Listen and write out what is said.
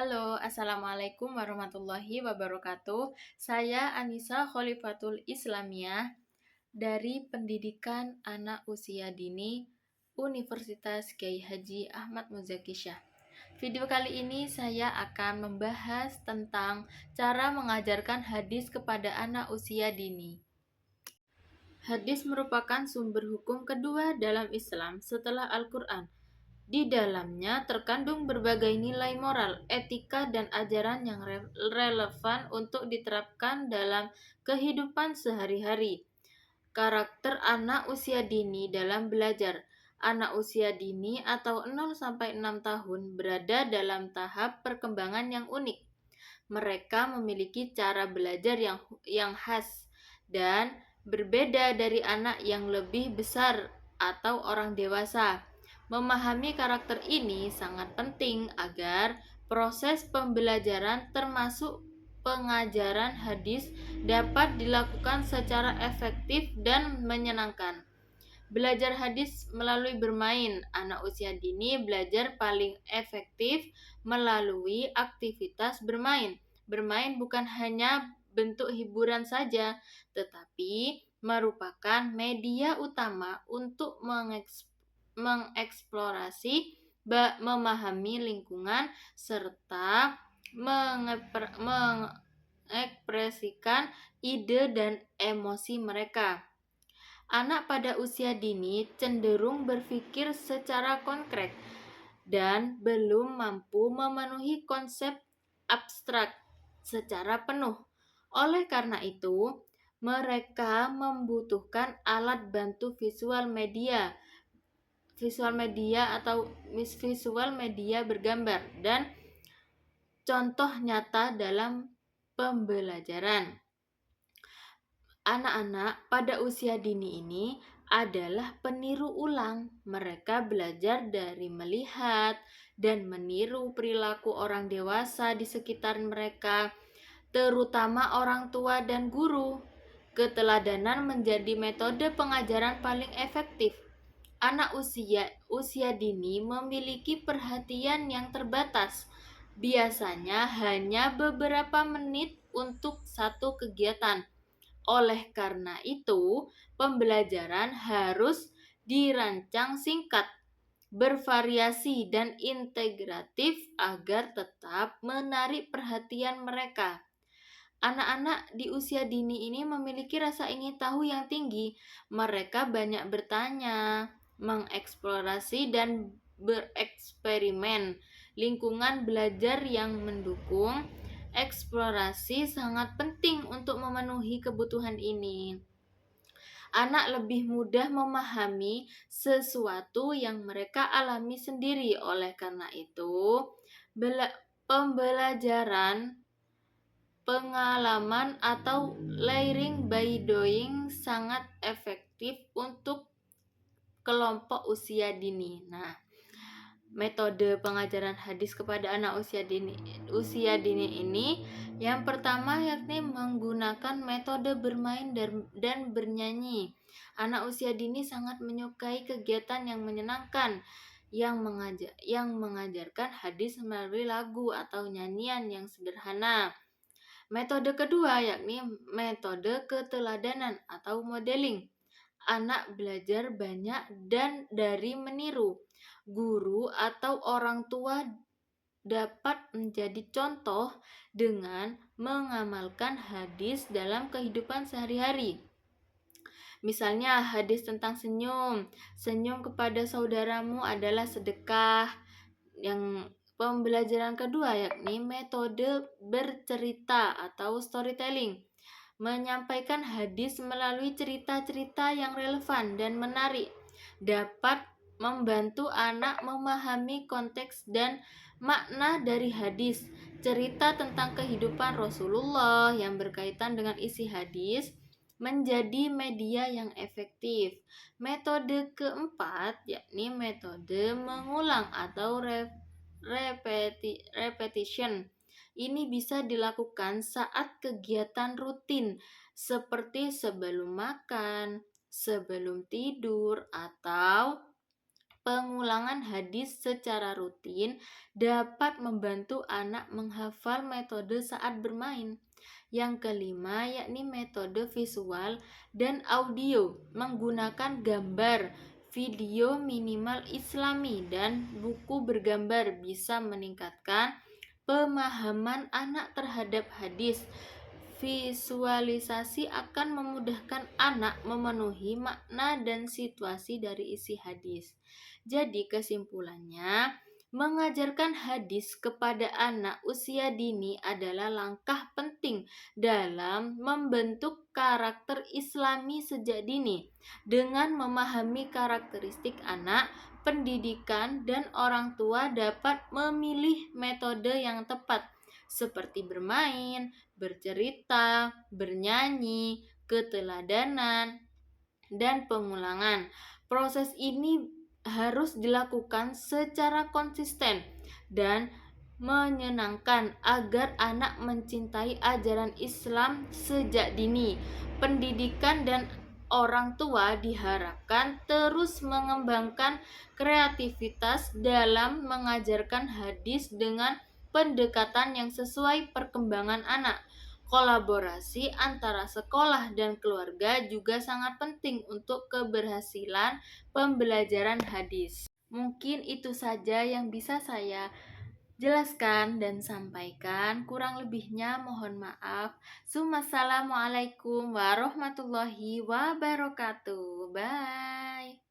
Halo, Assalamualaikum warahmatullahi wabarakatuh. Saya Anissa Khalifatul Islamiyah dari Pendidikan Anak Usia Dini Universitas Kiai Haji Ahmad Muzaki Syah. Video kali ini saya akan membahas tentang cara mengajarkan hadis kepada anak usia dini. Hadis merupakan sumber hukum kedua dalam Islam setelah Al-Quran. Di dalamnya terkandung berbagai nilai moral, etika, dan ajaran yang relevan untuk diterapkan dalam kehidupan sehari-hari. Karakter anak usia dini dalam belajar. Anak usia dini atau 0-6 tahun berada dalam tahap perkembangan yang unik. Mereka memiliki cara belajar yang khas dan berbeda dari anak yang lebih besar atau orang dewasa. Memahami karakter ini sangat penting agar proses pembelajaran termasuk pengajaran hadis dapat dilakukan secara efektif dan menyenangkan. Belajar hadis melalui bermain. Anak usia dini belajar paling efektif melalui aktivitas bermain. Bermain bukan hanya bentuk hiburan saja, tetapi merupakan media utama untuk mengeksplorasi, memahami lingkungan, serta mengekspresikan ide dan emosi mereka. Anak pada usia dini cenderung berpikir secara konkret dan belum mampu memenuhi konsep abstrak secara penuh. Oleh karena itu, mereka membutuhkan alat bantu visual media atau visual media bergambar dan contoh nyata dalam pembelajaran. Anak-anak pada usia dini ini adalah peniru ulang. Mereka belajar dari melihat dan meniru perilaku orang dewasa di sekitar mereka, terutama orang tua dan guru. Keteladanan menjadi metode pengajaran paling efektif. Anak usia dini memiliki perhatian yang terbatas. Biasanya hanya beberapa menit untuk satu kegiatan. Oleh karena itu, pembelajaran harus dirancang singkat, bervariasi, dan integratif agar tetap menarik perhatian mereka. Anak-anak di usia dini ini memiliki rasa ingin tahu yang tinggi. Mereka banyak bertanya, mengeksplorasi, dan bereksperimen. Lingkungan belajar yang mendukung eksplorasi sangat penting untuk memenuhi kebutuhan ini. Anak lebih mudah memahami sesuatu yang mereka alami sendiri. Oleh karena itu, pembelajaran pengalaman atau learning by doing sangat efektif untuk kelompok usia dini. Nah, metode pengajaran hadis kepada anak usia dini ini yang pertama yakni menggunakan metode bermain dan bernyanyi. Anak usia dini sangat menyukai kegiatan yang menyenangkan yang mengajarkan hadis melalui lagu atau nyanyian yang sederhana. Metode kedua yakni metode keteladanan atau modeling. Anak belajar banyak dan dari meniru. Guru atau orang tua dapat menjadi contoh dengan mengamalkan hadis dalam kehidupan sehari-hari. Misalnya hadis tentang senyum. Senyum kepada saudaramu adalah sedekah. Yang pembelajaran kedua yakni metode bercerita atau storytelling. Menyampaikan hadis melalui cerita-cerita yang relevan dan menarik dapat membantu anak memahami konteks dan makna dari hadis. Cerita tentang kehidupan Rasulullah yang berkaitan dengan isi hadis menjadi media yang efektif. Metode keempat yakni metode mengulang atau repetition. Ini bisa dilakukan saat kegiatan rutin seperti sebelum makan, sebelum tidur, atau Pengulangan hadis secara rutin dapat membantu anak menghafal metode saat bermain. Yang kelima yakni metode visual dan audio menggunakan gambar, video minimal Islami dan buku bergambar bisa meningkatkan pemahaman anak terhadap hadis. Visualisasi akan memudahkan anak memenuhi makna dan situasi dari isi hadis. Jadi kesimpulannya, mengajarkan hadis kepada anak usia dini adalah langkah penting dalam membentuk karakter Islami sejak dini. Dengan memahami karakteristik anak, pendidikan dan orang tua dapat memilih metode yang tepat seperti bermain, bercerita, bernyanyi, keteladanan, dan pengulangan. Proses ini harus dilakukan secara konsisten dan menyenangkan agar anak mencintai ajaran Islam sejak dini. Pendidikan dan orang tua diharapkan terus mengembangkan kreativitas dalam mengajarkan hadis dengan pendekatan yang sesuai perkembangan anak. Kolaborasi antara sekolah dan keluarga juga sangat penting untuk keberhasilan pembelajaran hadis. Mungkin itu saja yang bisa saya jelaskan dan sampaikan. Kurang lebihnya mohon maaf. Assalamualaikum warahmatullahi wabarakatuh. Bye.